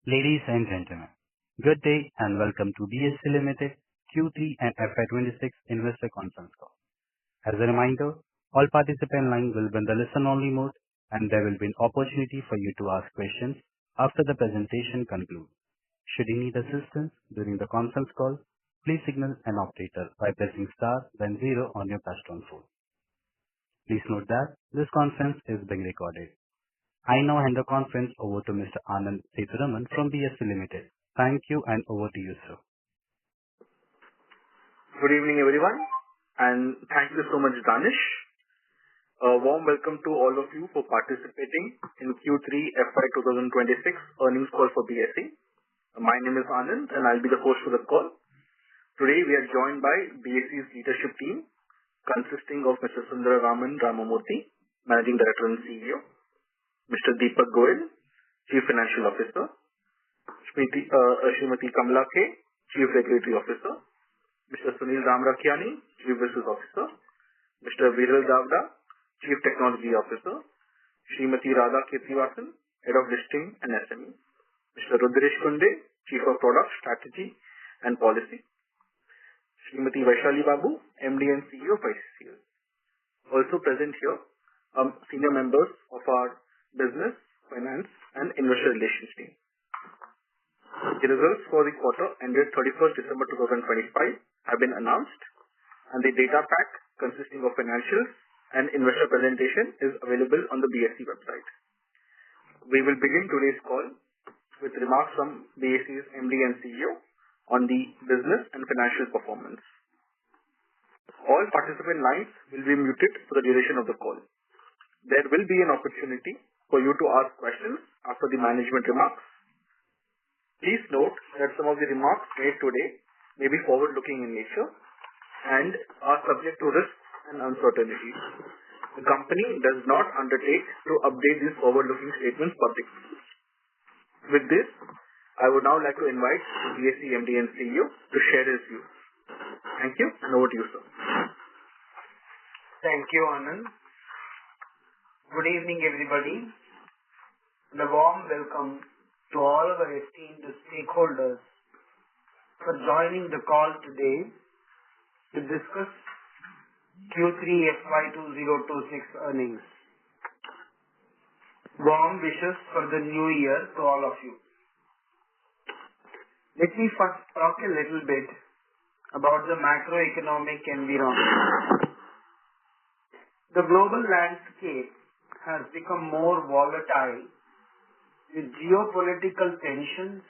Ladies and gentlemen, good day and welcome to BSE Limited Q3 and FY26 Investor Conference Call. As a reminder, all participant lines will be in the listen-only mode, and there will be an opportunity for you to ask questions after the presentation concludes. Should you need assistance during the conference call, please signal an operator by pressing star then 0 on your touchtone phone. Please note that this conference is being recorded. I now hand the conference over to Mr. Anand Sethuraman from BSE Limited. Thank you, and over to you, sir. Good evening, everyone, and thank you so much, Danish. A warm welcome to all of you for participating in Q3FY26 earnings call for BSE. My name is Anand, and I'll be the host for the call. Today, we are joined by BSE's leadership team, consisting of Mr. Sundararaman Ramamurthy, Managing Director and CEO, Mr. Deepak Goyal, Chief Financial Officer, Srimati Kamala K, Chief Regulatory Officer, Mr. Sunil Ramrakhiani, Chief Business Officer, Mr. Viral Davda, Chief Technology Officer, Srimati Radha Kirtivasan, Head of Listing and SME, Mr. Rudresh Kunde, Chief of Product Strategy and Policy, Srimati Vaishali Babu, MD and CEO of ICCL. Also present here are senior members of our Business, Finance and Investor Relations team. The results for the quarter ended 31st December 2025 have been announced, and the data pack consisting of financials and investor presentation is available on the BSE website. We will begin today's call with remarks from BSE's MD and CEO on the business and financial performance. All participant lines will be muted for the duration of the call. There will be an opportunity for you to ask questions after the management remarks. Please note that some of the remarks made today may be forward-looking in nature and are subject to risks and uncertainties. The company does not undertake to update these forward-looking statements publicly. With this, I would now like to invite BSE MD and CEO to share his views. Thank you, and over to you, sir. Thank you, Anand. Good evening, everybody, and a warm welcome to all of our esteemed stakeholders for joining the call today to discuss Q3FY26 earnings. Warm wishes for the new year to all of you. Let me first talk a little bit about the macroeconomic environment. The global landscape has become more volatile, with geopolitical tensions,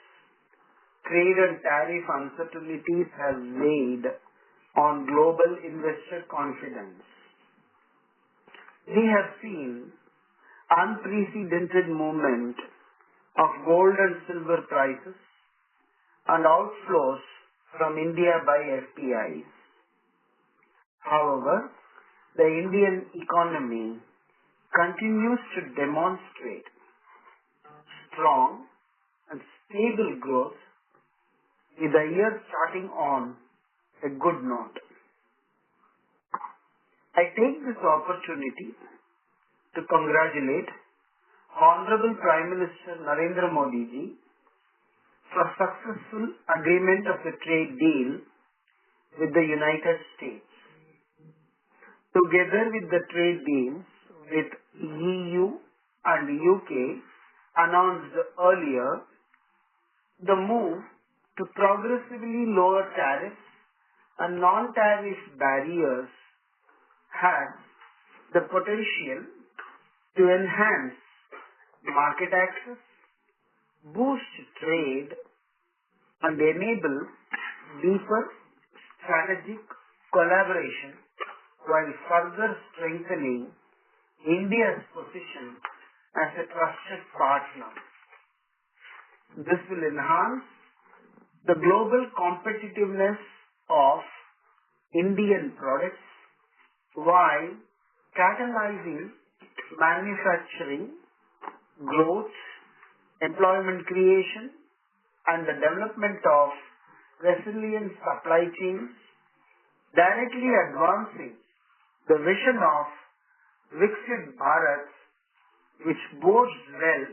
trade and tariff uncertainties have weighed on global investor confidence. We have seen unprecedented movement of gold and silver prices and outflows from India by FPIs. However, the Indian economy continues to demonstrate strong and stable growth, with the year starting on a good note. I take this opportunity to congratulate Honorable Prime Minister Narendra Modi ji for successful agreement of the trade deal with the United States. Together with the trade deals with EU and UK announced earlier, the move to progressively lower tariffs and non-tariff barriers has the potential to enhance market access, boost trade, and enable deeper strategic collaboration while further strengthening India's position as a trusted partner. This will enhance the global competitiveness of Indian products while catalyzing manufacturing, growth, employment creation, and the development of resilient supply chains, directly advancing the vision of Viksit Bharat, which bodes well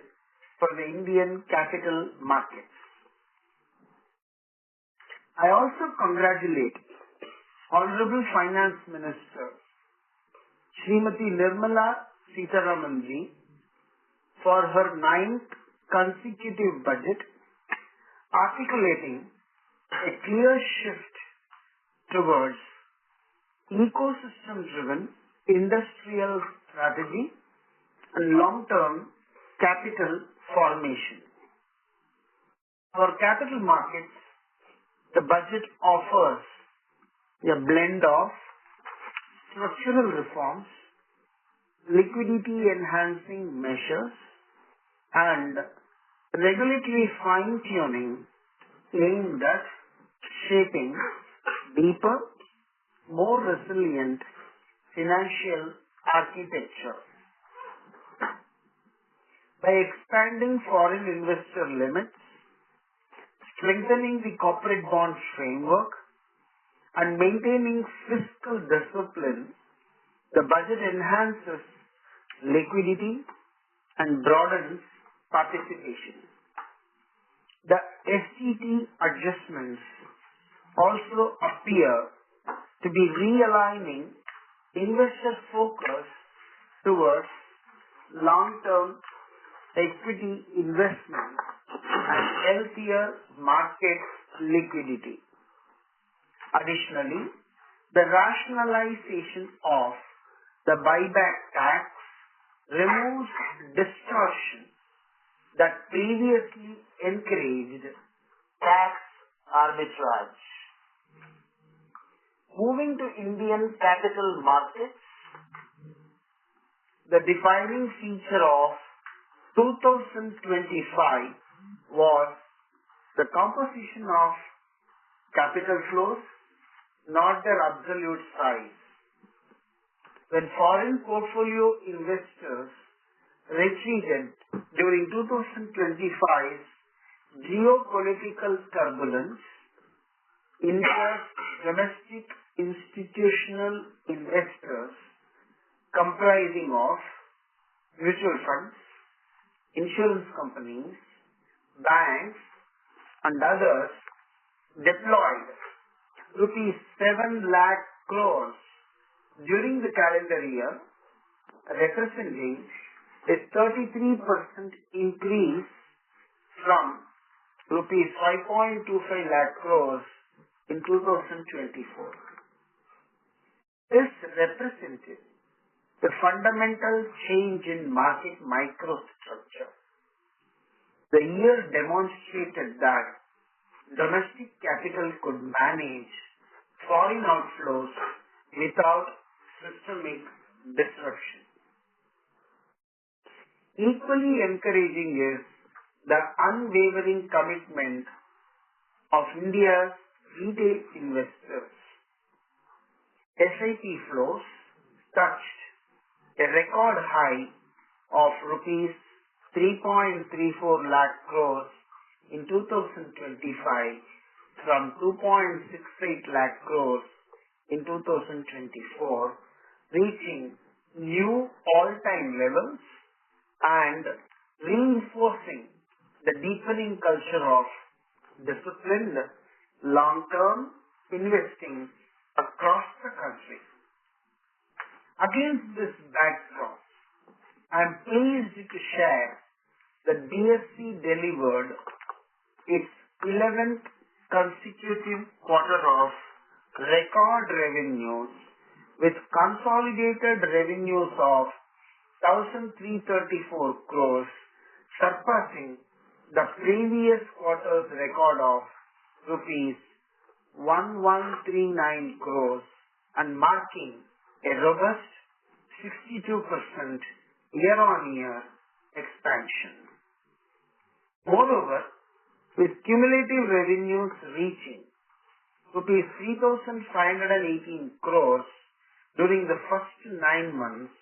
for the Indian capital markets. I also congratulate Honorable Finance Minister Srimati Nirmala Sitharamanji for her 9th consecutive budget, articulating a clear shift towards ecosystem-driven industrial strategy and long-term capital formation. For capital markets, the budget offers a blend of structural reforms, liquidity-enhancing measures, and regulatory fine-tuning aimed at shaping deeper, more resilient financial architecture. By expanding foreign investor limits, strengthening the corporate bond framework, and maintaining fiscal discipline, the budget enhances liquidity and broadens participation. The STT adjustments also appear to be realigning investor focus towards long-term equity investment and healthier market liquidity. Additionally, the rationalization of the buyback tax removes distortion that previously encouraged tax arbitrage. Moving to Indian capital markets, the defining feature of 2025 was the composition of capital flows, not their absolute size. When foreign portfolio investors retreated during 2025's geopolitical turbulence, India's domestic institutional investors comprising of mutual funds, insurance companies, banks, and others deployed rupees 7 lakh crores during the calendar year, representing a 33% increase from rupees 5.25 lakh crores in 2024. This represented the fundamental change in market microstructure. The year demonstrated that domestic capital could manage foreign outflows without systemic disruption. Equally encouraging is the unwavering commitment of India's retail investors. SIP flows touched a record high of rupees 3.34 lakh crores in 2025 from 2.68 lakh crores in 2024, reaching new all-time levels and reinforcing the deepening culture of disciplined long-term investing across the country. Against this backdrop, I am pleased to share that BSE delivered its 11th consecutive quarter of record revenues with consolidated revenues of 1,334 crores, surpassing the previous quarter's record of rupees 1,139 crores and marking a robust 62% year-on-year expansion. Moreover, with cumulative revenues reaching rupees 3,518 crores during the first 9 months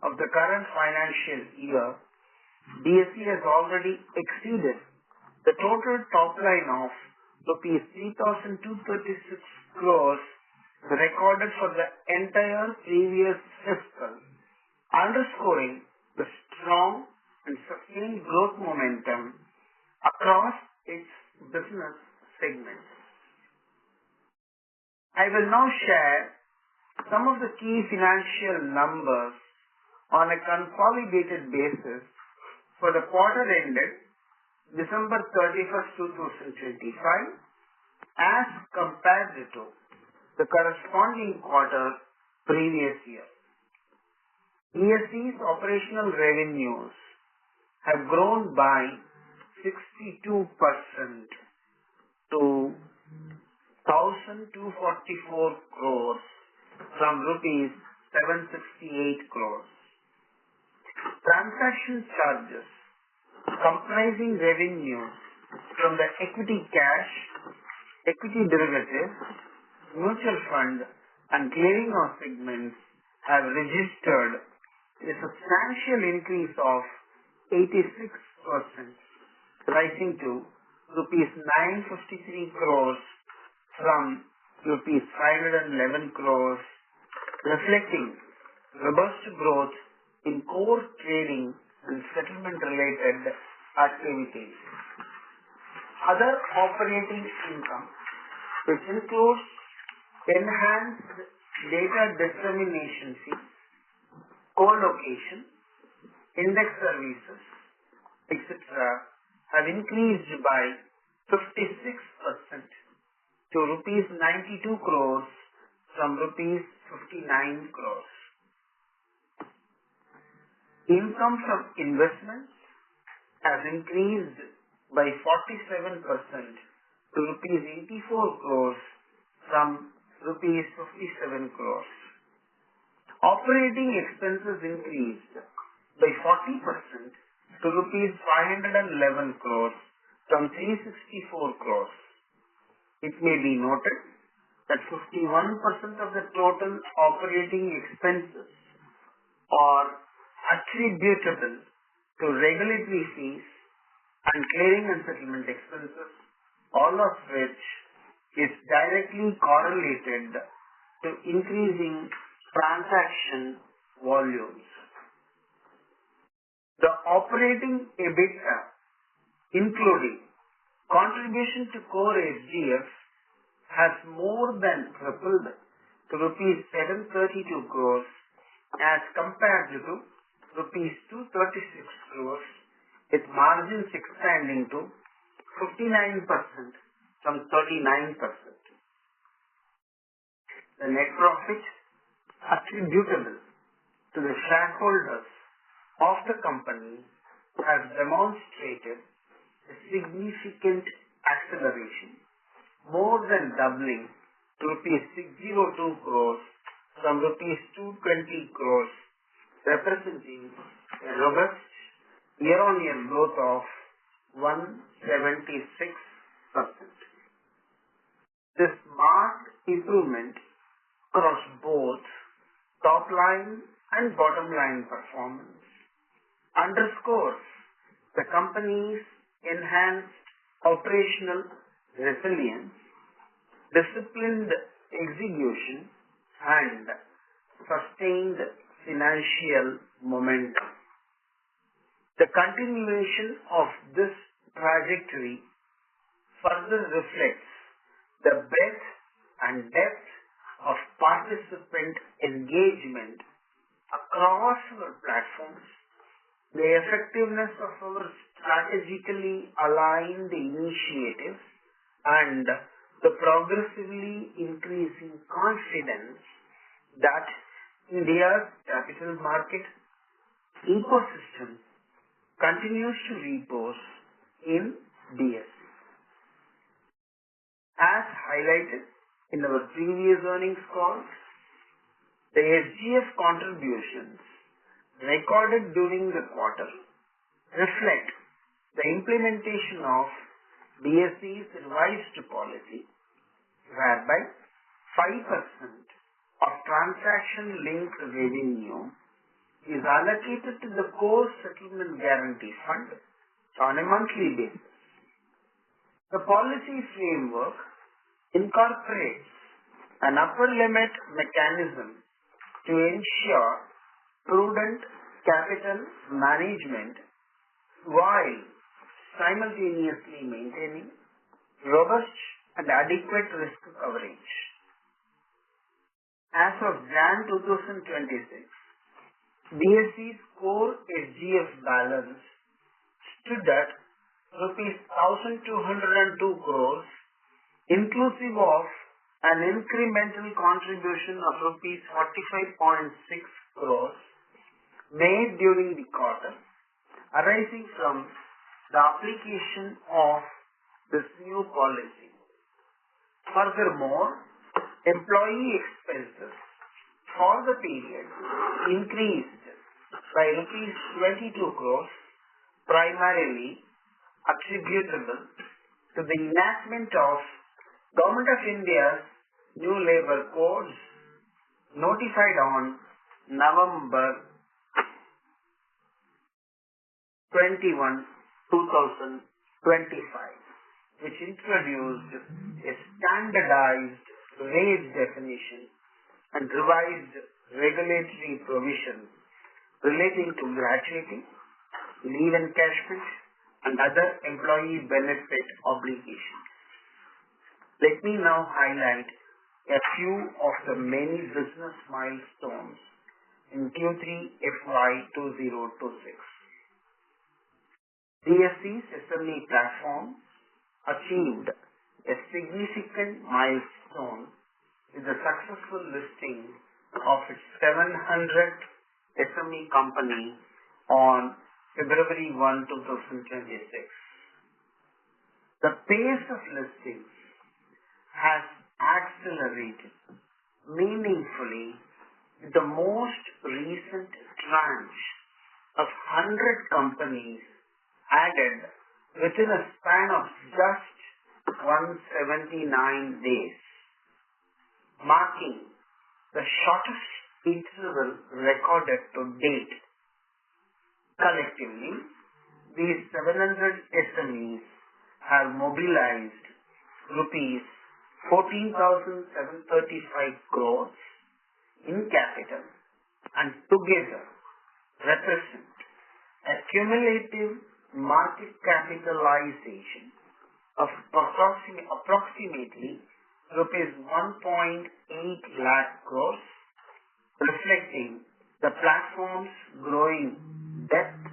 of the current financial year, BSE has already exceeded the total top line of rupees 3,236 crores recorded for the entire previous fiscal, underscoring the strong and sustained growth momentum across its business segments. I will now share some of the key financial numbers on a consolidated basis for the quarter ended December 31st, 2025 as compared to the corresponding quarter previous year. BSE's operational revenues have grown by 62% to 1,244 crores from rupees 768 crores. Transaction charges comprising revenues from the equity cash, equity derivatives, mutual fund and clearing house segments have registered a substantial increase of 86%, rising to rupees 953 crores from rupees 511 crores, reflecting robust growth in core trading and settlement related activities. Other operating income, which includes enhanced data dissemination fees, co-location, index services, etc., have increased by 56% to rupees 92 crores from rupees 59 crores. Income from investments has increased by 47% to rupees 84 crores from rupees 57 crores. Operating expenses increased by 40% to rupees 511 crores from 364 crores. It may be noted that 51% of the total operating expenses are attributable to regulatory fees and clearing and settlement expenses, all of which is directly correlated to increasing transaction volumes. The operating EBITDA, including contribution to core SGF, has more than tripled to rupees 732 crores as compared to rupees 236 crores, with margins expanding to 59% from 39%. The net profit attributable to the shareholders of the company has demonstrated a significant acceleration, more than doubling to rupees 602 crores from rupees 220 crores, representing a robust year-on-year growth of 176%. This marked improvement across both top line and bottom line performance underscores the company's enhanced operational resilience, disciplined execution, and sustained financial momentum. The continuation of this trajectory further reflects the breadth and depth of participant engagement across our platforms, the effectiveness of our strategically aligned initiatives, and the progressively increasing confidence that India's capital market ecosystem continues to repose in BSE. As highlighted in our previous earnings calls, the SGF contributions recorded during the quarter reflect the implementation of BSE's revised policy, whereby 5% of transaction-linked revenue is allocated to the core settlement guarantee fund on a monthly basis. The policy framework incorporates an upper limit mechanism to ensure prudent capital management while simultaneously maintaining robust and adequate risk coverage. As of Jan 2026, BSE's core SGF balance stood at rupees 1,202 crores, inclusive of an incremental contribution of rupees 45.6 crores made during the quarter, arising from the application of this new policy. Furthermore, employee expenses for the period increased by rupees 22 crores, primarily attributable to the enactment of Government of India's new labour codes notified on November 21, 2025, which introduced a standardized wage definition and revised regulatory provisions relating to gratuity, leave encashment, and other employee benefit obligations. Let me now highlight a few of the many business milestones in Q3FY26. BSE's SME platform achieved a significant milestone with the successful listing of its 700th SME company on February 1, 2026. The pace of listings has accelerated meaningfully with the most recent tranche of 100 companies added within a span of just 179 days, marking the shortest interval recorded to date. Collectively, these 700 SMEs have mobilized rupees 14,735 crores in capital and together represent a cumulative market capitalization of approximately rupees 1.8 lakh crores, reflecting the platform's growing depth,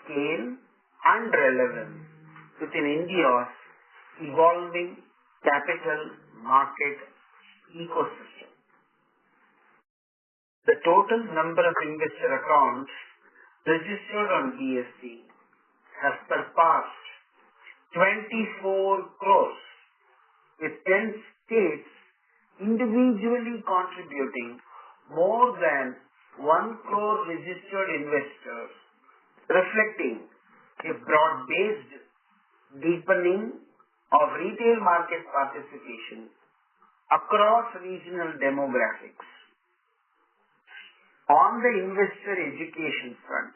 scale, and relevance within India's evolving capital market ecosystem. The total number of investor accounts registered on BSE has surpassed 24 crores, with 10 states individually contributing more than 1 crore registered investors, reflecting a broad-based deepening of retail market participation across regional demographics. On the investor education front,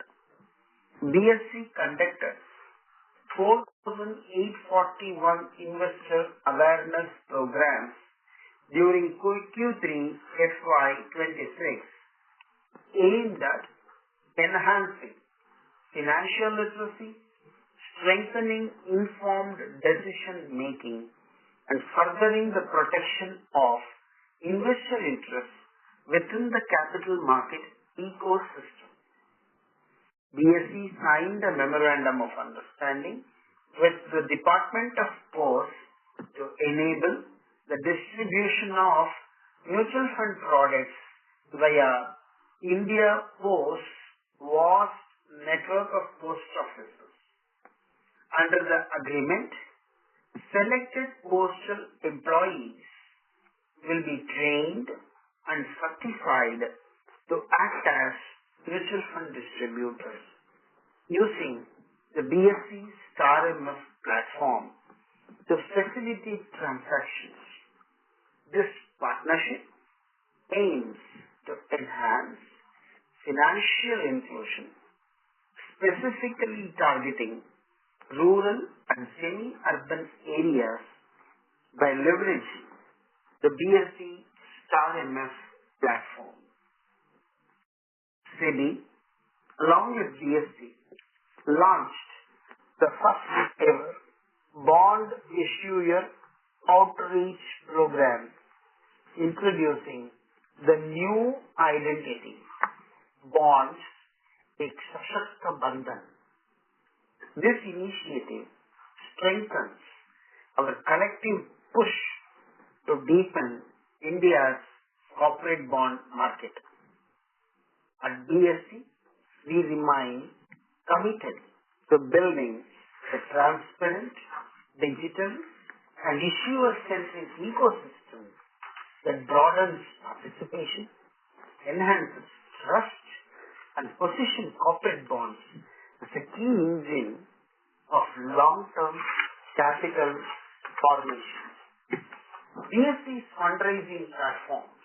BSE conducted 4,841 investor awareness programs during Q3FY26 aimed at enhancing financial literacy, strengthening informed decision making, and furthering the protection of investor interests within the capital market ecosystem. BSE signed a memorandum of understanding with the Department of Posts to enable the distribution of mutual fund products via India Post's vast network of post offices. Under the agreement, selected postal employees will be trained and certified to act as mutual fund distributors using the BSE StarMF platform to facilitate transactions. This partnership aims to enhance financial inclusion, specifically targeting rural and semi-urban areas by leveraging the BSE StarMF platform. SEBI, along with BSE, launched the first ever bond issuer outreach program, introducing the new identity, Bonds Ek Sashakta Bandhan. This initiative strengthens our collective push to deepen India's corporate bond market. At BSE, we remain committed to building a transparent, digital, and issuer-centric ecosystem that broadens participation, enhances trust, and positions corporate bonds as a key engine of long-term capital formation. BSE's fundraising platforms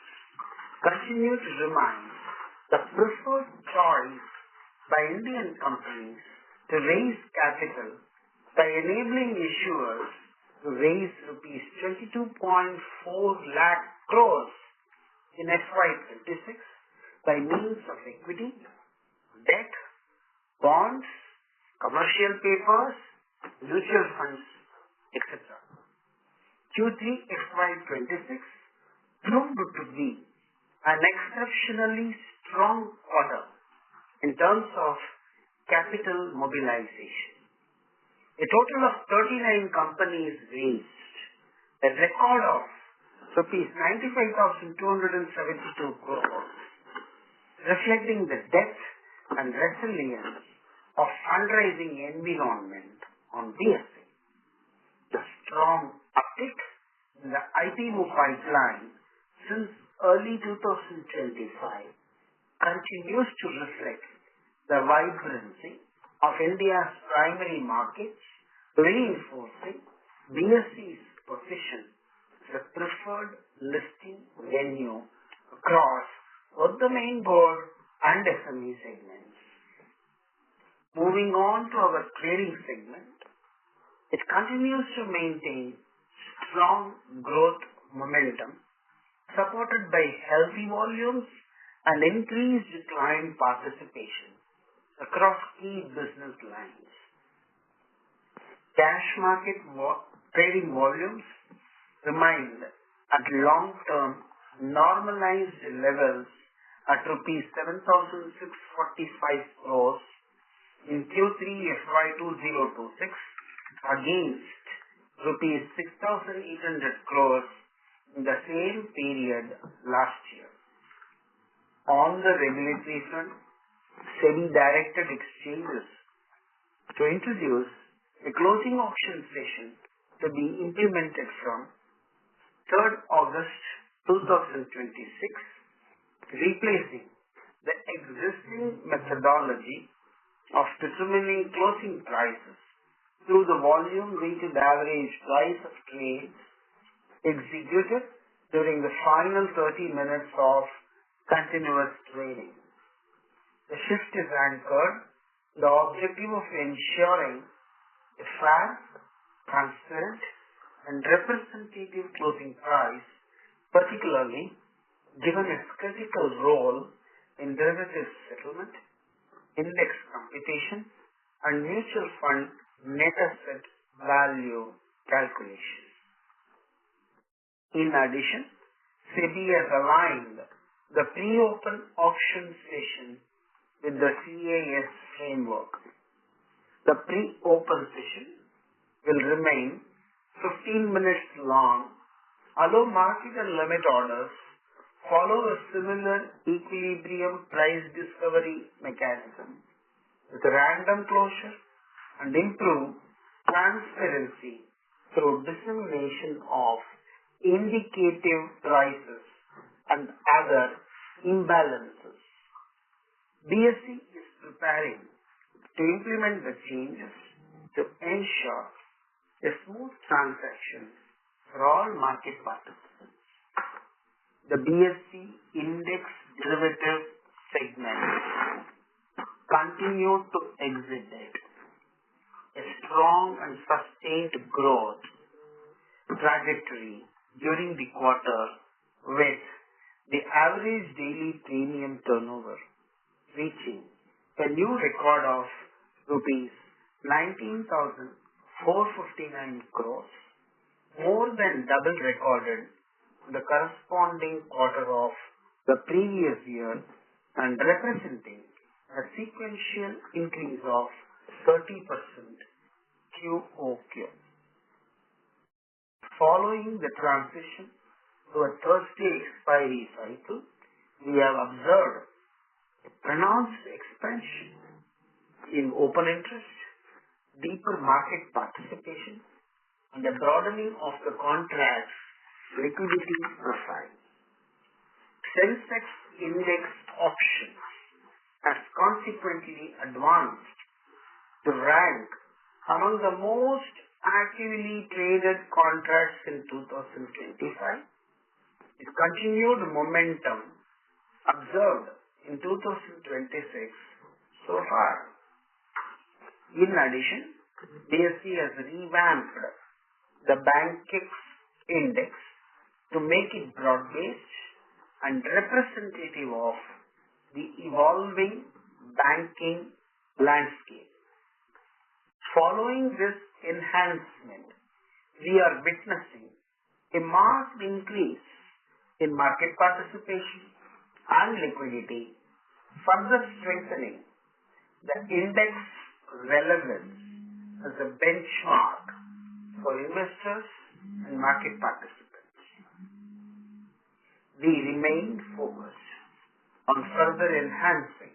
continue to remain the preferred choice by Indian companies to raise capital by enabling issuers to raise rupees 22.4 lakh crores in FY26 by means of equity, debt, bonds, commercial papers, mutual funds, etc. Q3FY26 proved to be an exceptionally strong quarter in terms of capital mobilization. A total of 39 companies raised a record of rupees 95,272 crores, reflecting the depth and resilience of fundraising environment on BSE. The strong uptick in the IPO pipeline since early 2025 continues to reflect the vibrancy of India's primary markets, reinforcing BSE's position as a preferred listing venue across both the main board and SME segments. Moving on to our trading segment, it continues to maintain strong growth momentum, supported by healthy volumes and increased client participation across key business lines. Cash market trading volumes remained at long-term normalized levels at rupees 7,645 crores in Q3 FY2026 against rupees 6,800 crores in the same period last year. On the regulatory front, SEBI directed exchanges to introduce a closing auction session to be implemented from 3rd August 2026, replacing the existing methodology of determining closing prices through the volume-weighted average price of trades executed during the final 30 minutes of continuous trading. The shift is anchored in the objective of ensuring a fair, transparent, and representative closing price, particularly given its critical role in derivatives settlement, index computation, and mutual fund net asset value calculation. In addition, SEBI has aligned the pre-open auction session with the CAS framework. The pre-open session will remain 15 minutes long, allow market and limit orders, follow a similar equilibrium price discovery mechanism with random closure, and improve transparency through dissemination of indicative prices and other imbalances. BSE is preparing to implement the changes to ensure a smooth transaction for all market participants. The BSE Index Derivative segment continued to exhibit a strong and sustained growth trajectory during the quarter, with the average daily premium turnover reaching a new record of rupees 19,459 crores, more than double recorded in the corresponding quarter of the previous year and representing a sequential increase of 30% QOQ. Following the transition to a Thursday expiry cycle, we have observed a pronounced expansion in open interest, deeper market participation, and a broadening of the contract's liquidity profile. Sensex index options has consequently advanced to rank among the most actively traded contracts in 2025. It continued momentum observed in 2026 so far. In addition, BSE has revamped the BankX index to make it broad-based and representative of the evolving banking landscape. Following this enhancement, we are witnessing a marked increase in market participation and liquidity, further strengthening the index relevance as a benchmark for investors and market participants. We remain focused on further enhancing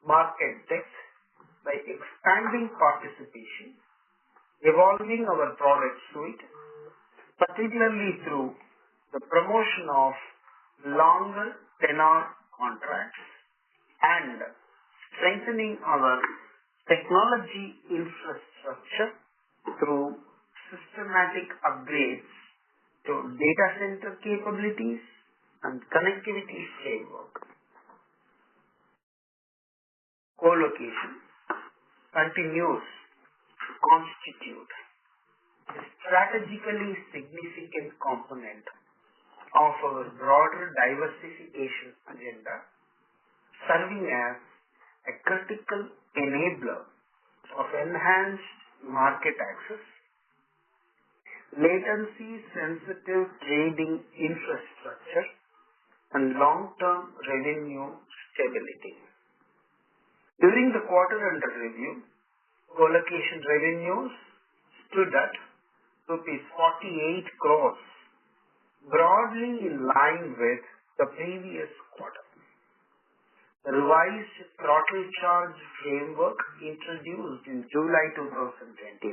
market depth by expanding participation, evolving our product suite, particularly through the promotion of longer tenor contracts and strengthening our technology infrastructure through systematic upgrades to data center capabilities and connectivity framework. Co-location continues to constitute a strategically significant component of our broader diversification agenda, serving as a critical enabler of enhanced market access, latency-sensitive trading infrastructure, and long-term revenue stability. During the quarter under review, co-location revenues stood at rupees 48 crores, broadly in line with the previous quarter. The revised throttle charge framework introduced in July 2025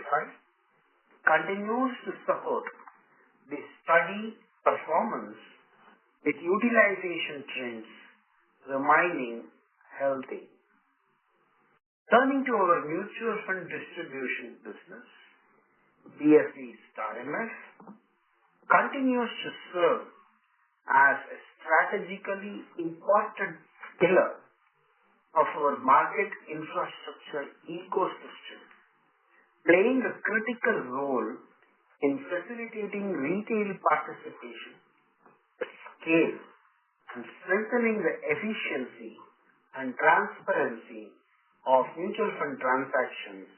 continues to support the steady performance with utilization trends remaining healthy. Turning to our mutual fund distribution business, BSE Star MF continues to serve as a strategically important pillar of our market infrastructure ecosystem, playing a critical role in facilitating retail participation, scale, and strengthening the efficiency and transparency of mutual fund transactions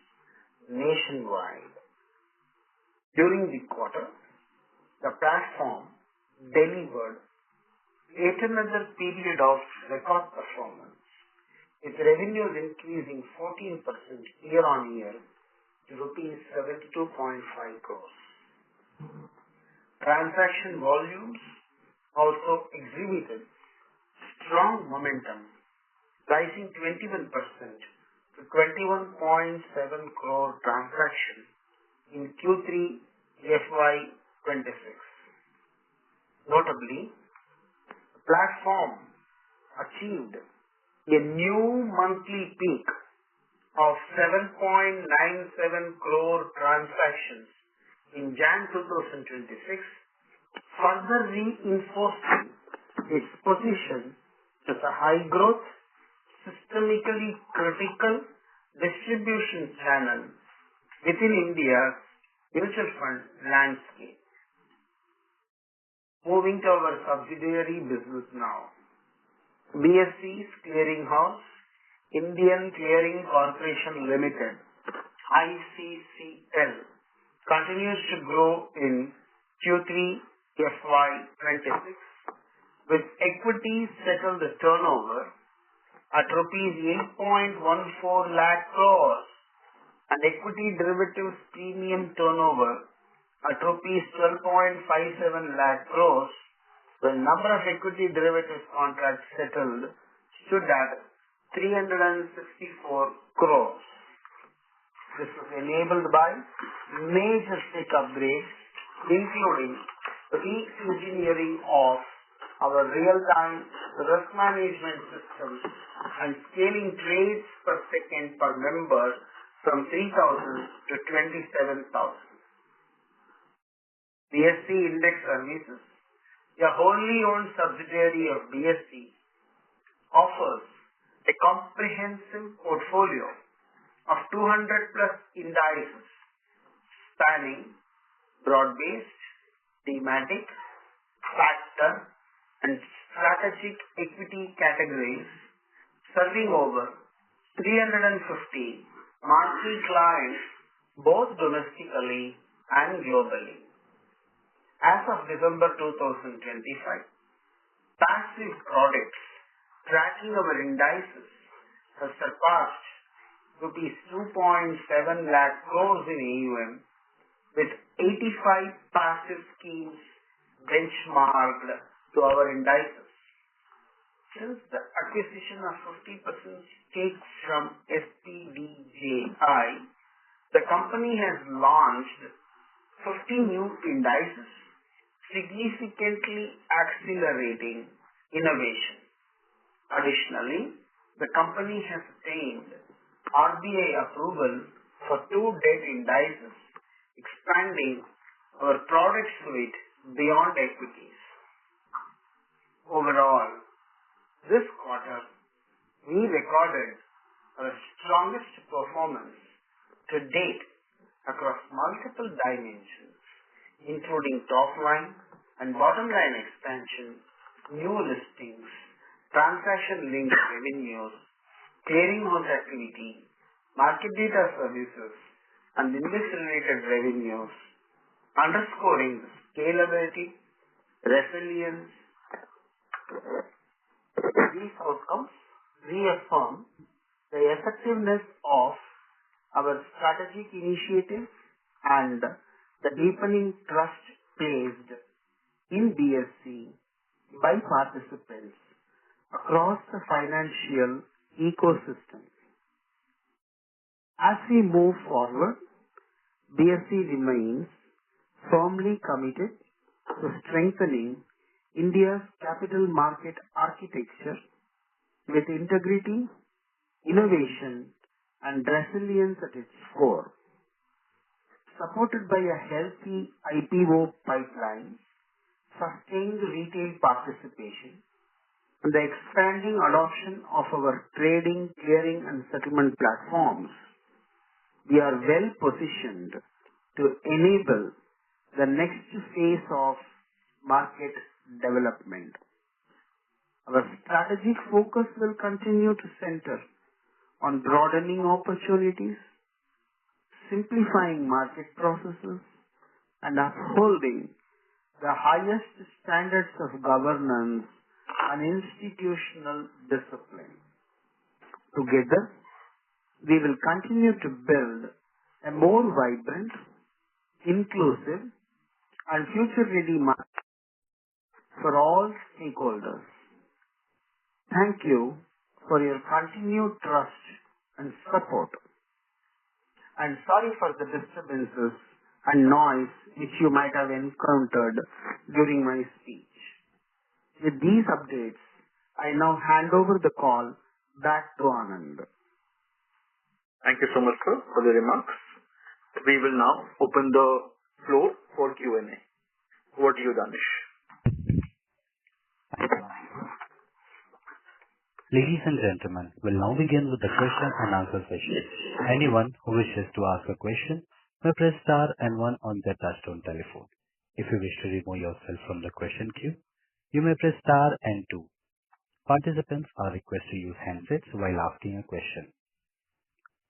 nationwide. During the quarter, the platform delivered yet another period of record performance, with revenues increasing 14% year-on-year to rupees 72.5 crores. Transaction volumes also exhibited strong momentum, rising 21% to 21.7 crore transactions in Q3FY26. Notably, the platform achieved a new monthly peak of 7.97 crore transactions in Jan 2026, further reinforcing its position as a high-growth, systemically critical distribution channel within India's mutual fund landscape. Moving to our subsidiary business now. BSE's clearinghouse Indian Clearing Corporation Limited, ICCL, continues to grow in Q3FY26 with equity settled turnover at rupees 8.14 lakh crores and equity derivatives premium turnover at rupees 12.57 lakh crores, the number of equity derivatives contracts settled stood at 364 crores. This was enabled by major tech upgrades, including re-engineering of our real-time risk management system and scaling trades per second per member from 3,000 to 27,000. BSE Index Services, a wholly owned subsidiary of BSE, offers a comprehensive portfolio of 200 plus indices spanning broad-based, thematic, factor, and strategic equity categories, serving over 350 marquee clients both domestically and globally. As of December 2025, passive products tracking our indices have surpassed rupees 2.7 lakh crores in AUM, with 85 passive schemes benchmarked to our indices. Since the acquisition of 50% stakes from SPDJI, the company has launched 50 new indices, significantly accelerating innovation. Additionally, the company has attained RBI approval for 2 debt indices, expanding our product suite beyond equities. Overall, this quarter, we recorded our strongest performance to date across multiple dimensions, including top line and bottom line expansion, new listings, transaction-linked revenues, clearinghouse activity, market data services, and index-related revenues, underscoring the scalability, resilience. These outcomes reaffirm the effectiveness of our strategic initiatives and the deepening trust placed in BSE by participants across the financial ecosystem. As we move forward, BSE remains firmly committed to strengthening India's capital market architecture with integrity, innovation, and resilience at its core. Supported by a healthy IPO pipeline, sustained retail participation, and the expanding adoption of our trading, clearing, and settlement platforms, we are well positioned to enable the next phase of market development. Our strategic focus will continue to center on broadening opportunities, simplifying market processes, and upholding the highest standards of governance and institutional discipline. Together, we will continue to build a more vibrant, inclusive, and future-ready market for all stakeholders. Thank you for your continued trust and support. And sorry for the disturbances and noise which you might have encountered during my speech. With these updates, I now hand over the call back to Anand. Thank you so much, sir, for the remarks. We will now open the floor for Q&A. Over to you, Danish. Ladies and gentlemen, we'll now begin with the question and answer session. Anyone who wishes to ask a question may press star and 1 on their touchtone telephone. If you wish to remove yourself from the question queue, you may press star and 2. Participants are requested to use handsets while asking a question.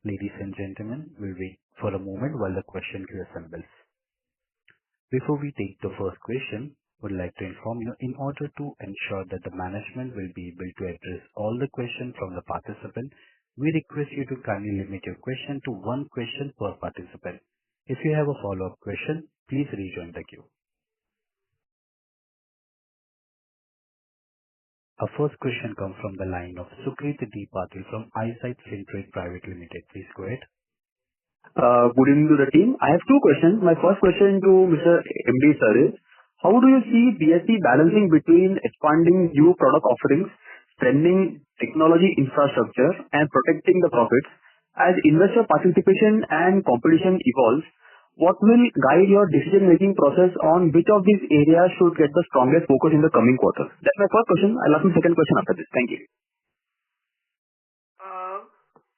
Ladies and gentlemen, we'll wait for a moment while the question queue assembles. Before we take the first question, would like to inform you in order to ensure that the management will be able to address all the questions from the participant, we request you to kindly limit your question to one question per participant. If you have a follow-up question, please rejoin the queue. Our first question comes from the line of Sukrit Patil from Eyesight Fintrade Private Limited. Please go ahead. Good evening to the team. I have two questions. My first question to Mr. MD sir is, how do you see BSE balancing between expanding new product offerings, strengthening technology infrastructure, and protecting the profits? As investor participation and competition evolves, what will guide your decision-making process on which of these areas should get the strongest focus in the coming quarters? That's my first question. I'll ask my second question after this. Thank you.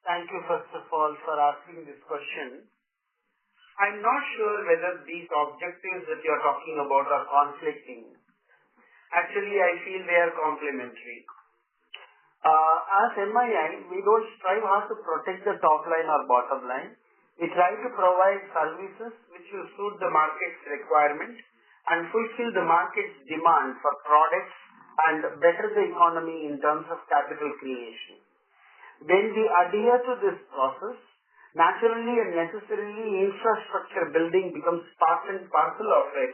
Thank you, first of all, for asking this question. I'm not sure whether these objectives that you're talking about are conflicting. Actually, I feel they are complementary. As MII, we don't strive hard to protect the top line or bottom line. We try to provide services which will suit the market's requirement and fulfill the market's demand for products and better the economy in terms of capital creation. When we adhere to this process, naturally and necessarily infrastructure building becomes part and parcel of it,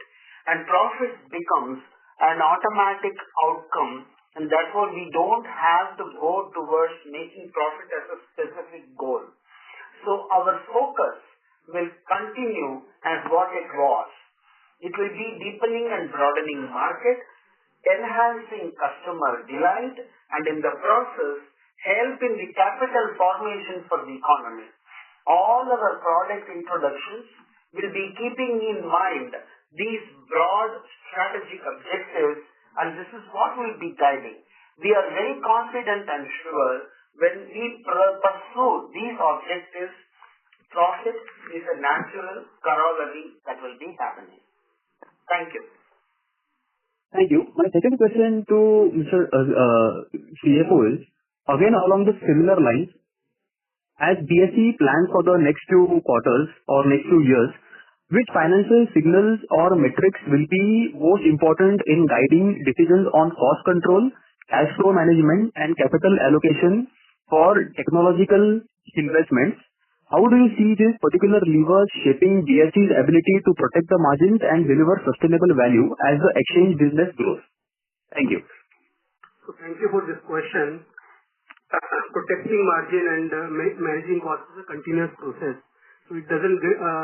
and profit becomes an automatic outcome, and therefore we don't have to go towards making profit as a specific goal. So our focus will continue as what it was. It will be deepening and broadening market, enhancing customer delight, and in the process, help in the capital formation for the economy. All our product introductions will be keeping in mind these broad strategic objectives, and this is what will be guiding. We are very confident and sure when we pursue these objectives, profit is a natural corollary that will be happening. Thank you. Thank you. My second question to Mr. CFO is, again along the similar lines, as BSE plans for the next few quarters or next few years, which financial signals or metrics will be most important in guiding decisions on cost control, cash flow management, and capital allocation for technological investments? How do you see these particular levers shaping BSE's ability to protect the margins and deliver sustainable value as the exchange business grows? Thank you. So thank you for this question. Protecting margin and managing costs is a continuous process. So it doesn't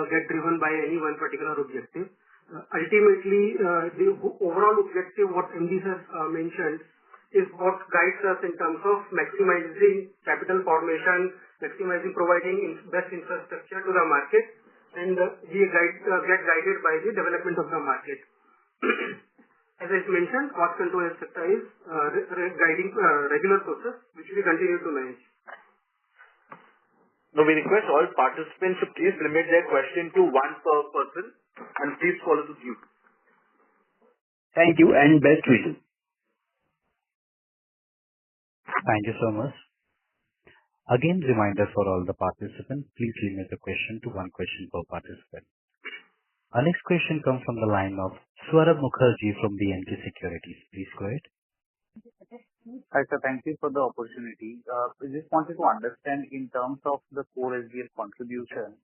get driven by any one particular objective. Ultimately, the overall objective, what MD has mentioned, is what guides us in terms of maximizing capital formation, maximizing providing best infrastructure to the market, and we get guided by the development of the market. As I mentioned, cost control etc. is guiding regular process which we continue to manage. Now we request all participants to please limit their question to one per person and please follow the queue. Thank you and best wishes. Thank you so much. Again, reminder for all the participants, please limit the question to one question per participant. Our next question comes from the line of Swarab Mukherjee from BNK Securities. Please go ahead. Hi sir, thank you for the opportunity. I just wanted to understand in terms of the core SGF contribution.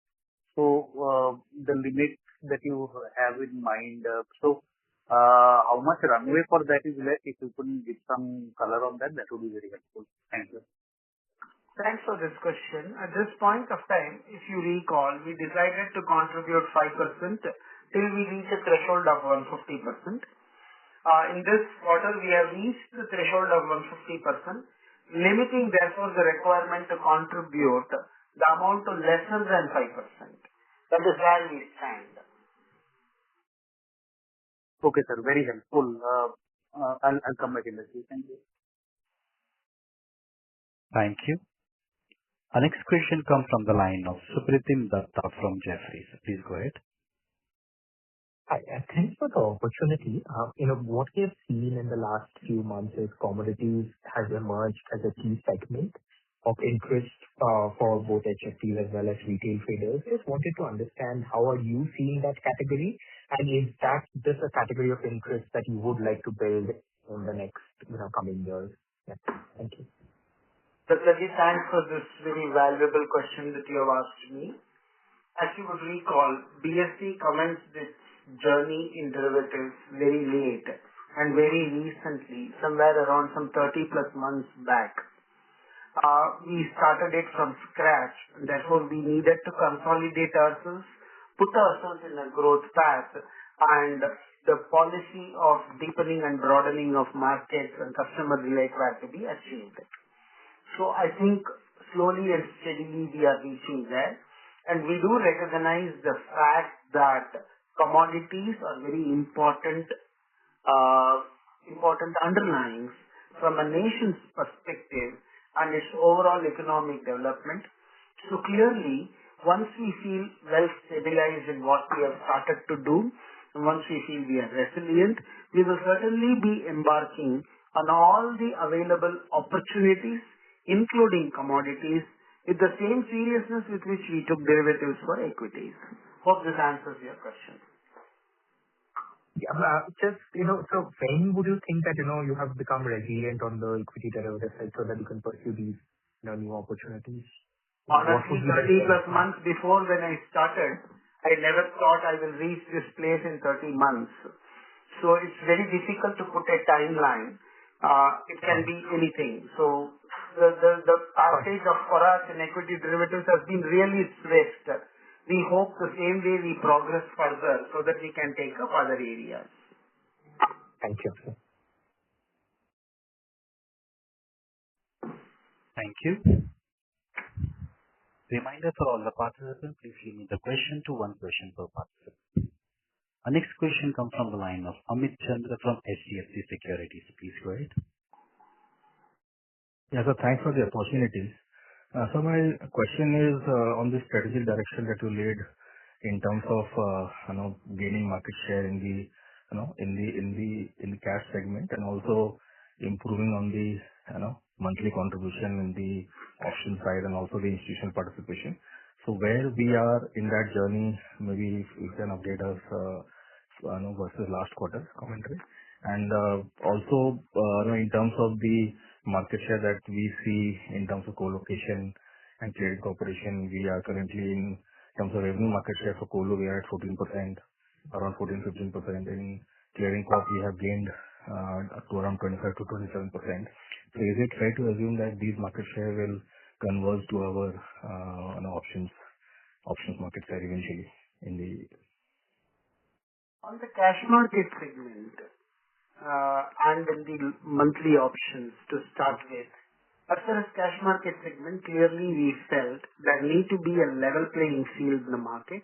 So the limit that you have in mind, how much runway for that is left? If you could give some color on that, that would be very helpful. Thank you. Thanks for this question. At this point of time, if you recall, we decided to contribute 5% till we reach a threshold of 150%. In this quarter, we have reached the threshold of 150%, limiting therefore the requirement to contribute the amount to lesser than 5%. That is where we stand. Okay, sir. Very helpful. I'll come back in the queue. Thank you. Thank you. Our next question comes from the line of Supratim Datta from Jefferies. Please go ahead. Hi, thanks for the opportunity. What we have seen in the last few months is commodities has emerged as a key segment of interest for both HFTs as well as retail traders. Just wanted to understand how are you seeing that category, and is that this a category of interest that you would like to build in the next coming years? Yeah. Thank you. Dattaji, thanks for this very valuable question that you have asked me. As you would recall, BSE commenced its journey in derivatives very late and very recently, somewhere around some 30 plus months back. We started it from scratch, and therefore we needed to consolidate ourselves, put ourselves in a growth path, and the policy of deepening and broadening of markets and customer relate had to be achieved. So I think slowly and steadily we are reaching there, and we do recognize the fact that commodities are very important underlyings from a nation's perspective and its overall economic development. So clearly, once we feel well stabilized in what we have started to do, and once we feel we are resilient, we will certainly be embarking on all the available opportunities, including commodities, with the same seriousness with which we took derivatives for equities. Hope this answers your question. Yeah, so when would you think that, you have become resilient on the equity derivative side so that you can pursue these, new opportunities? Honestly, 30 plus months before when I started, I never thought I will reach this place in 30 months. So it's very difficult to put a timeline. It can be anything. So the passage of for us in equity derivatives has been really swift. We hope the same way we progress further so that we can take up other areas. Thank you. Thank you. Reminder for all the participants, please limit the question to one question per participant. Our next question comes from the line of Amit Chandra from HDFC Securities. Please go ahead. Yeah, so thanks for the opportunity. So my question is on the strategic direction that you laid in terms of gaining market share in the in the cash segment, and also improving on the monthly contribution in the option side and also the institutional participation. So where we are in that journey, maybe if you can update us versus last quarter commentary, and also in terms of the market share that we see in terms of co-location and clearing corporation. We are currently in terms of revenue market share for colo, we are at 14%, around 14-15%. In clearing corp, we have gained to around 25 to 27%. So is it fair to assume that these market share will converge to our options market share eventually in the on the cash market segment? And in the monthly options to start with. As far as cash market segment, clearly we felt there need to be a level playing field in the market,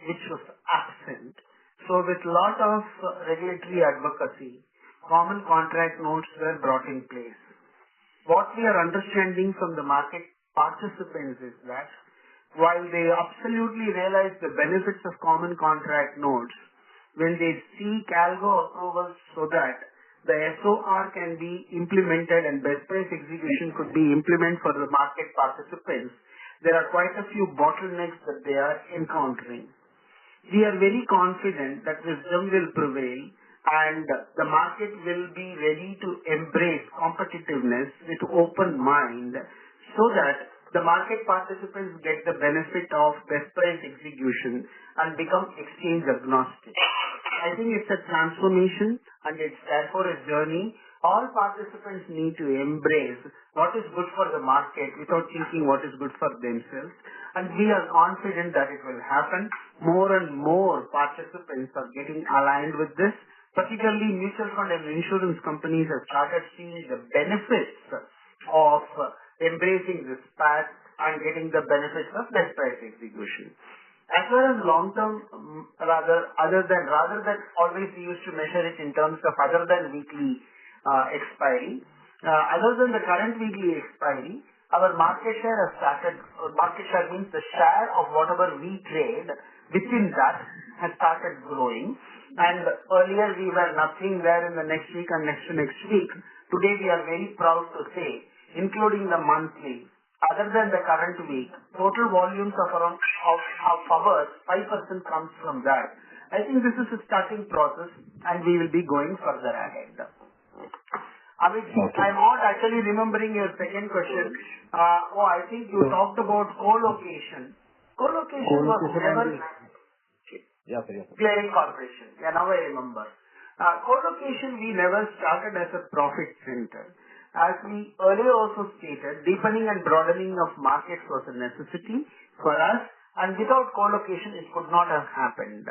which was absent. So with lot of regulatory advocacy, common contract notes were brought in place. What we are understanding from the market participants is that while they absolutely realize the benefits of common contract notes, when they seek algo approvals so that the SOR can be implemented and best price execution could be implemented for the market participants, there are quite a few bottlenecks that they are encountering. We are very confident that wisdom will prevail and the market will be ready to embrace competitiveness with open mind so that the market participants get the benefit of best price execution and become exchange agnostic. I think it's a transformation and it's therefore a journey. All participants need to embrace what is good for the market without thinking what is good for themselves. And we are confident that it will happen. More and more participants are getting aligned with this. Particularly mutual fund and insurance companies have started seeing the benefits of embracing this path and getting the benefits of best price execution. As far as long term, rather than always we used to measure it in terms of other than weekly expiry, other than the current weekly expiry, our market share has started. Market share means the share of whatever we trade within that has started growing. And earlier we were nothing there in the next week and next to next week. Today we are very proud to say, including the monthly, other than the current week, total volumes of around of ours, 5% comes from that. I think this is a starting process and we will be going further ahead. Amit, I'm not actually remembering your second question. I think you talked about co-location. Co-location was never clearing corporation. Yeah, now I remember. Co-location we never started as a profit center. As we earlier also stated, deepening and broadening of markets was a necessity for us, and without co-location it could not have happened.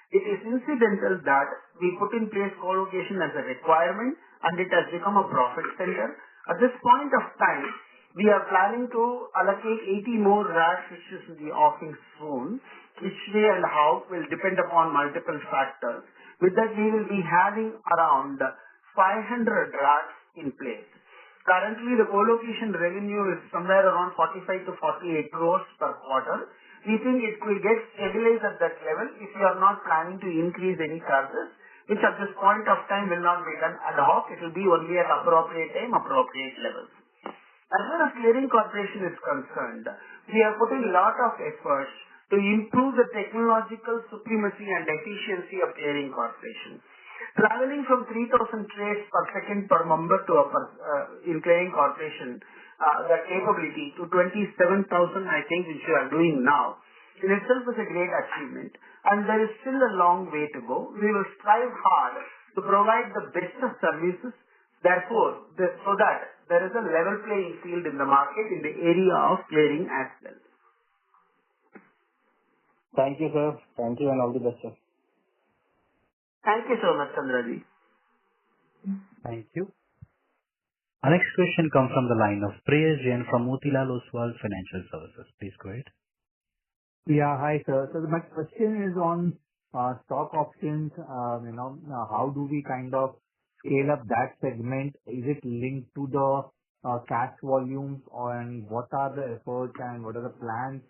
It is incidental that we put in place co-location as a requirement and it has become a profit center. At this point of time, we are planning to allocate 80 more racks which is in the offing soon. Which way and how will depend upon multiple factors. With that, we will be having around 500 racks in place. Currently, the co-location revenue is somewhere around 45 to 48 crores per quarter. We think it will get stabilized at that level if we are not planning to increase any charges, which at this point of time will not be done ad hoc. It will be only at appropriate time, appropriate levels. As far as clearing corporation is concerned, we are putting a lot of efforts to improve the technological supremacy and efficiency of clearing corporation. Traveling from 3,000 trades per second per member to in clearing corporation, the capability to 27,000, I think, which we are doing now, in itself is a great achievement. And there is still a long way to go. We will strive hard to provide the best of services, therefore, so that there is a level playing field in the market in the area of clearing as well. Thank you, sir. Thank you and all the best, sir. Thank you so much, Chandraji. Thank you. Our next question comes from the line of Priyesh Jain from Motilal Oswal Financial Services. Please go ahead. Yeah, hi, sir. So my question is on stock options. How do we kind of scale up that segment? Is it linked to the cash volumes, and what are the efforts and what are the plans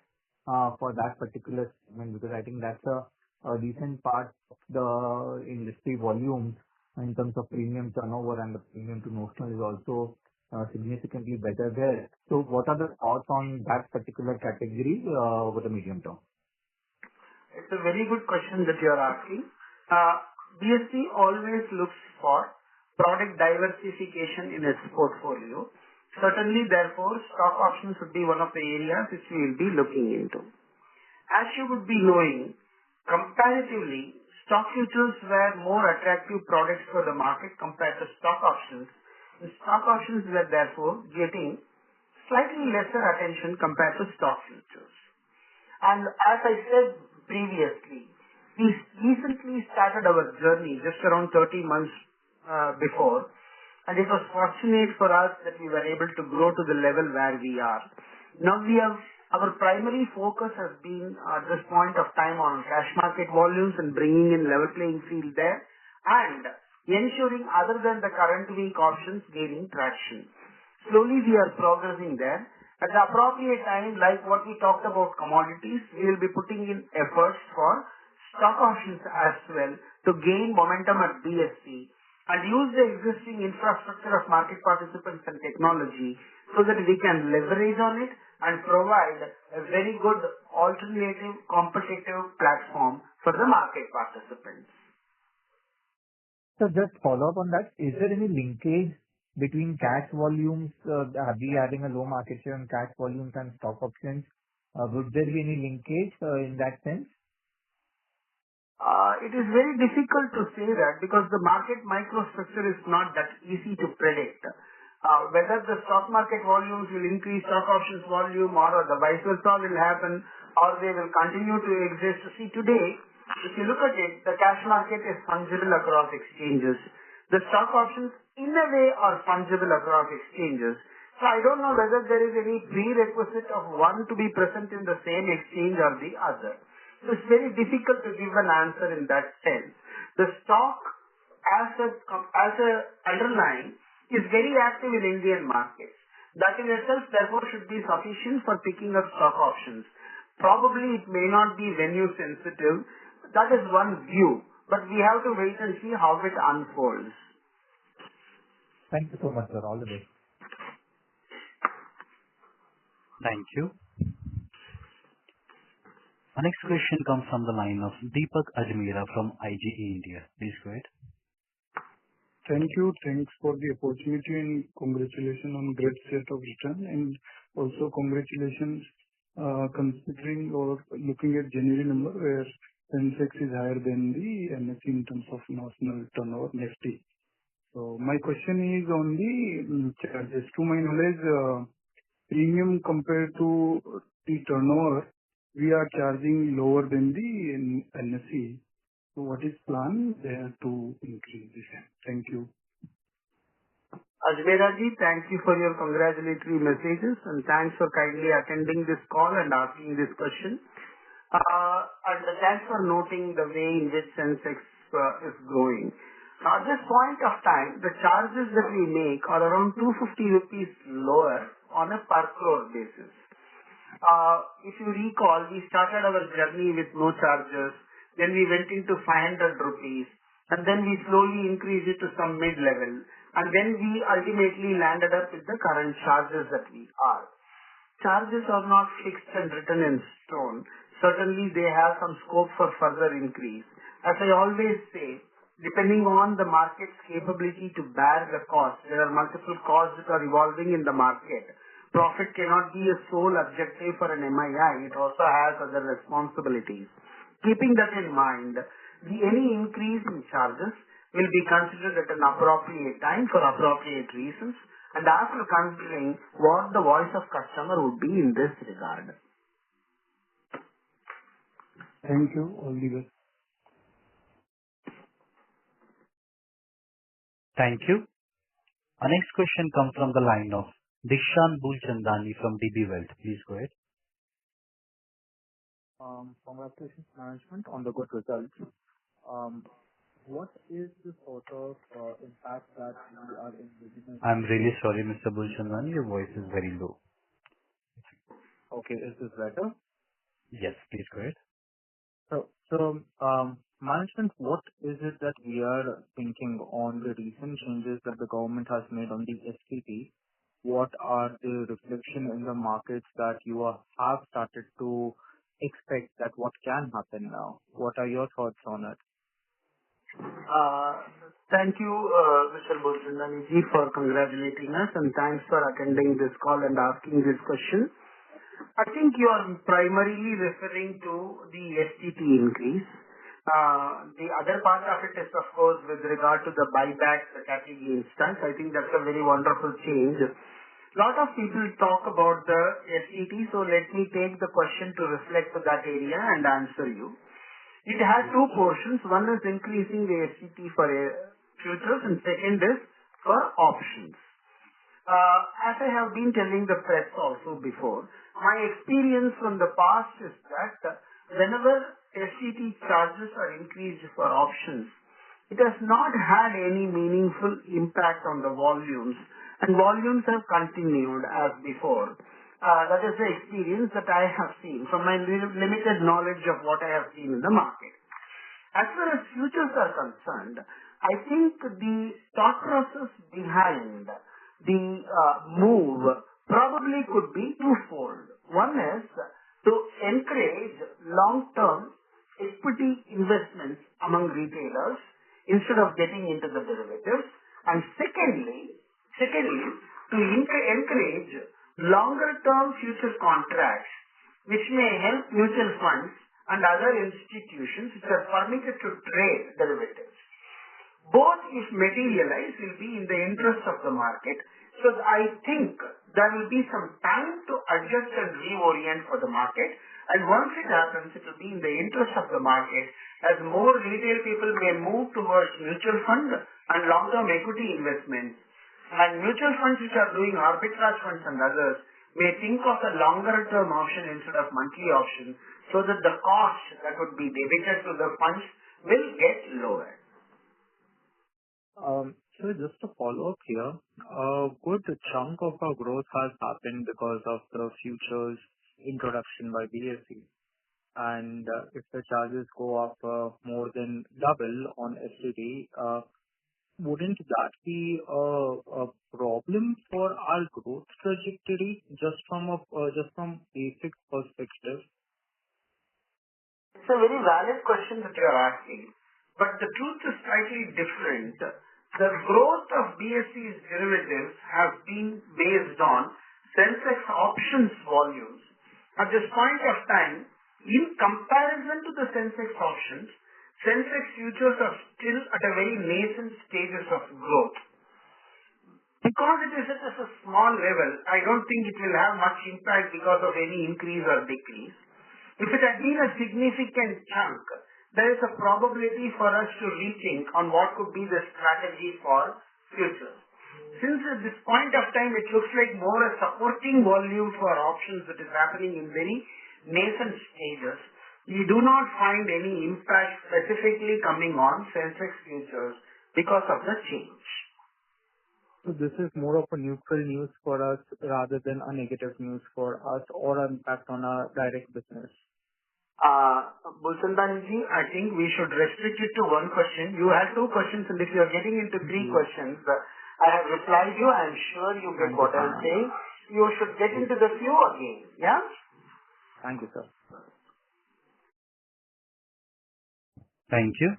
for that particular segment? Because I think that's a decent part of the industry volume in terms of premium turnover, and the premium to notional is also significantly better there. So what are the thoughts on that particular category over the medium term? It's a very good question that you are asking. BSE always looks for product diversification in its portfolio. Certainly, therefore, stock options would be one of the areas which we will be looking into. As you would be knowing, comparatively, stock futures were more attractive products for the market compared to stock options. The stock options were therefore getting slightly lesser attention compared to stock futures. And as I said previously, we recently started our journey just around 30 months before, and it was fortunate for us that we were able to grow to the level where we are. Now our primary focus has been at this point of time on cash market volumes and bringing in level playing field there, and ensuring other than the current week options gaining traction. Slowly we are progressing there. At the appropriate time, like what we talked about commodities, we will be putting in efforts for stock options as well to gain momentum at BSE and use the existing infrastructure of market participants and technology so that we can leverage on it and provide a very good alternative competitive platform for the market participants. So just follow up on that. Is there any linkage between cash volumes, we having a low market share on cash volumes and stock options? Would there be any linkage in that sense? It is very difficult to say that because the market microstructure is not that easy to predict. Whether the stock market volumes will increase stock options volume or the vice versa will happen, or they will continue to exist. See, today, if you look at it, the cash market is fungible across exchanges. The stock options, in a way, are fungible across exchanges. So I don't know whether there is any prerequisite of one to be present in the same exchange or the other. So it's very difficult to give an answer in that sense. The stock as a underlying is very active in Indian markets. That in itself therefore should be sufficient for picking up stock options. Probably it may not be venue sensitive. That is one view. but we have to wait and see how it unfolds. Thank you so much, sir. All the best. Thank you. Our next question comes from the line of Deepak Ajmera from IGE India. Please go ahead. Thank you. Thanks for the opportunity and congratulations on great set of return, and also congratulations considering or looking at January number where Sensex is higher than the NSE in terms of national turnover Nifty. So my question is on the charges. To my knowledge, premium compared to the turnover, we are charging lower than the NSE. So what is plan there to increase this? Thank you. Ajmera ji, thank you for your congratulatory messages and thanks for kindly attending this call and asking this question. And thanks for noting the way in which Sensex is growing. At this point of time, the charges that we make are around 250 rupees lower on a per crore basis. If you recall, we started our journey with no charges, then we went into 500 rupees, and then we slowly increased it to some mid-level, and then we ultimately landed up with the current charges that we are. Charges are not fixed and written in stone. Certainly, they have some scope for further increase. As I always say, depending on the market's capability to bear the cost, there are multiple costs that are evolving in the market. Profit cannot be a sole objective for an MII. It also has other responsibilities. Keeping that in mind, any increase in charges will be considered at an appropriate time for appropriate reasons and after considering what the voice of customer would be in this regard. Thank you. All the best. Thank you. Our next question comes from the line of Dishant Bulchandani from DB Wealth. Please go ahead. Congratulations, management, on the good results. What is the sort of impact that we are envisioning? I'm really sorry, Mr. Bulchandani. Your voice is very low. Okay, is this better? Yes, please go ahead. So, management, what is it that we are thinking on the recent changes that the government has made on the STT? What are the reflection in the markets that you have started to expect that what can happen now? What are your thoughts on it? Thank you, Mr. Bulchandani ji, for congratulating us and thanks for attending this call and asking this question. I think you are primarily referring to the STT increase. The other part of it is, of course, with regard to the buyback, the capital gains tax. I think that's a very wonderful change. A lot of people talk about the STT, so let me take the question to reflect to that area and answer you. It has two portions. One is increasing the STT for futures and second is for options. As I have been telling the press also before, my experience from the past is that whenever STT charges are increased for options, it has not had any meaningful impact on the volumes, and volumes have continued as before. That is the experience that I have seen from my limited knowledge of what I have seen in the market. As far as futures are concerned, I think the thought process behind the move probably could be twofold. One is to encourage long-term equity investments among retailers instead of getting into the derivatives, and secondly to encourage longer-term future contracts which may help mutual funds and other institutions which are permitted to trade derivatives. Both, if materialized, will be in the interest of the market. So I think there will be some time to adjust and reorient for the market. And once it happens, it will be in the interest of the market as more retail people may move towards mutual fund and long-term equity investments. And mutual funds which are doing arbitrage funds and others may think of a longer-term option instead of monthly option so that the cost that would be debited to the funds will get lower. So just to follow up here, a good chunk of our growth has happened because of the futures introduction by BSE. and if the charges go up more than double on STT, wouldn't that be a problem for our growth trajectory just from basic perspective? It's a very valid question that you're asking, but the truth is slightly different. The growth of BSE's derivatives have been based on Sensex options volumes. At this point of time, in comparison to the Sensex options, Sensex futures are still at a very nascent stages of growth. Because it is at a small level, I don't think it will have much impact because of any increase or decrease. If it had been a significant chunk, there is a probability for us to rethink on what could be the strategy for futures. Since at this point of time it looks like more a supporting volume for options that is happening in very nascent stages, we do not find any impact specifically coming on Sensex futures because of the change. So this is more of a neutral news for us rather than a negative news for us or an impact on our direct business. Bulchandani, I think we should restrict it to one question. You had two questions, and if you are getting into three questions, I have replied you. I am sure you get what I am saying. You should get into the queue again. Yeah? Thank you, sir. Thank you.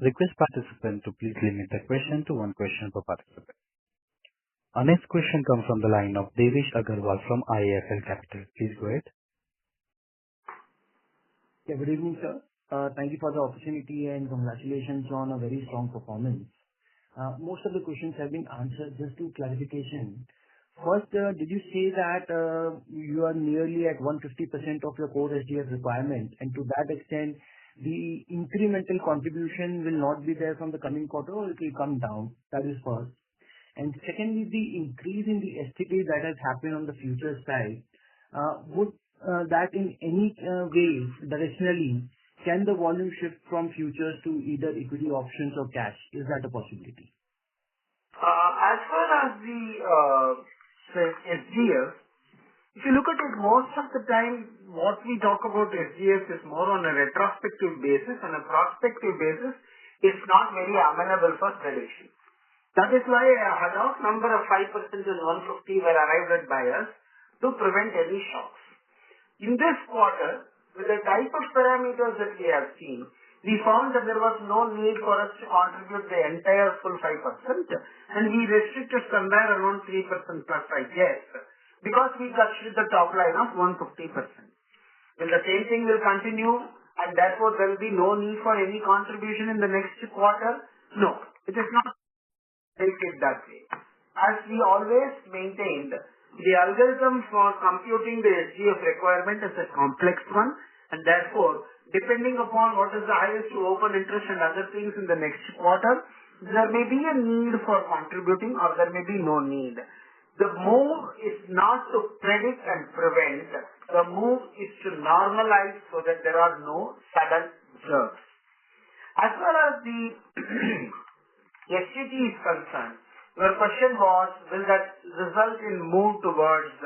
Request participant to please limit the question to one question per participant. Our next question comes from the line of Devesh Agarwal from IIFL Capital. Please go ahead. Yeah, good evening, sir. Thank you for the opportunity and congratulations on a very strong performance. Most of the questions have been answered. Just to clarification. First, did you say that you are nearly at 150% of your core SDF requirement, and to that extent, the incremental contribution will not be there from the coming quarter, or it will come down? That is first. And secondly, the increase in the STT that has happened on the future side, would that in any way, directionally, can the volume shift from futures to either equity options or cash? Is that a possibility? As far as the SGF, if you look at it, most of the time, what we talk about SGF is more on a retrospective basis, and a prospective basis is not very amenable for prediction. That is why a ad-hoc number of 5% and 150 were arrived at by us to prevent any shocks. In this quarter, with the type of parameters that we have seen, we found that there was no need for us to contribute the entire full 5%, and we restricted somewhere around 3% plus, I guess, because we touched the top line of 150%. Will the same thing will continue, and therefore there will be no need for any contribution in the next quarter? No, it is not take it that way. As we always maintained, the algorithm for computing the SGF requirement is a complex one, and therefore, depending upon what is the highest open interest and other things in the next quarter, there may be a need for contributing or there may be no need. The move is not to predict and prevent. The move is to normalize so that there are no sudden jerks. As far as the STT is concerned, your question was, will that result in move towards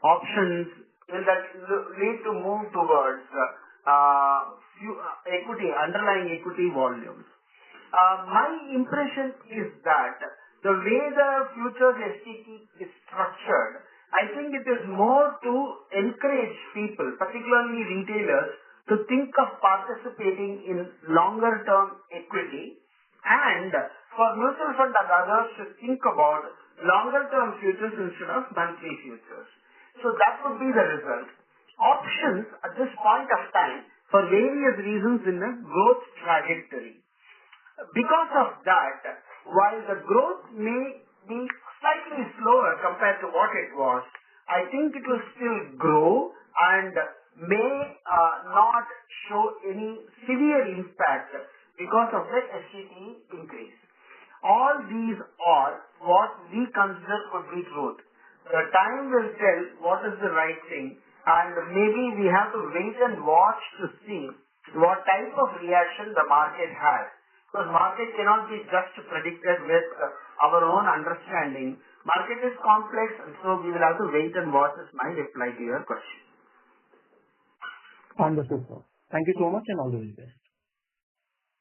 options? Will that lead to move towards equity, underlying equity volumes? My impression is that the way the futures STT is structured, I think it is more to encourage people, particularly retailers, to think of participating in longer term equity, and for mutual fund and others to think about longer term futures instead of monthly futures. So that would be the result. Options at this point of time, for various reasons, in a growth trajectory. Because of that, while the growth may be slightly slower compared to what it was, I think it will still grow and may not show any severe impact because of the STT increase. All these are what we consider could be truth. The time will tell what is the right thing, and maybe we have to wait and watch to see what type of reaction the market has. Because market cannot be just predicted with our own understanding. Market is complex, and so we will have to wait and watch, is my reply to your question. Understood, sir. Thank you so much and all the very best.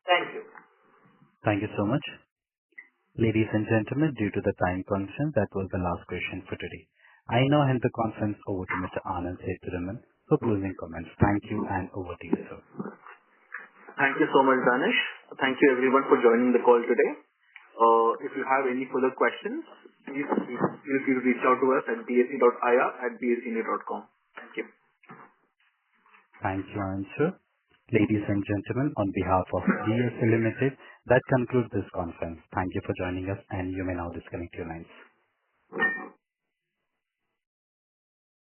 Thank you. Thank you so much. Ladies and gentlemen, due to the time constraint, that was the last question for today. I now hand the conference over to Mr. Anand Sethuraman for closing comments. Thank you, and over to you, sir. Thank you so much, Danish. Thank you everyone for joining the call today. If you have any further questions, please feel free to reach out to us at bse.ir@bsenet.com. Thank you. Thank you, Anand, sir. Ladies and gentlemen, on behalf of BSE Limited, that concludes this conference. Thank you for joining us, and you may now disconnect your lines.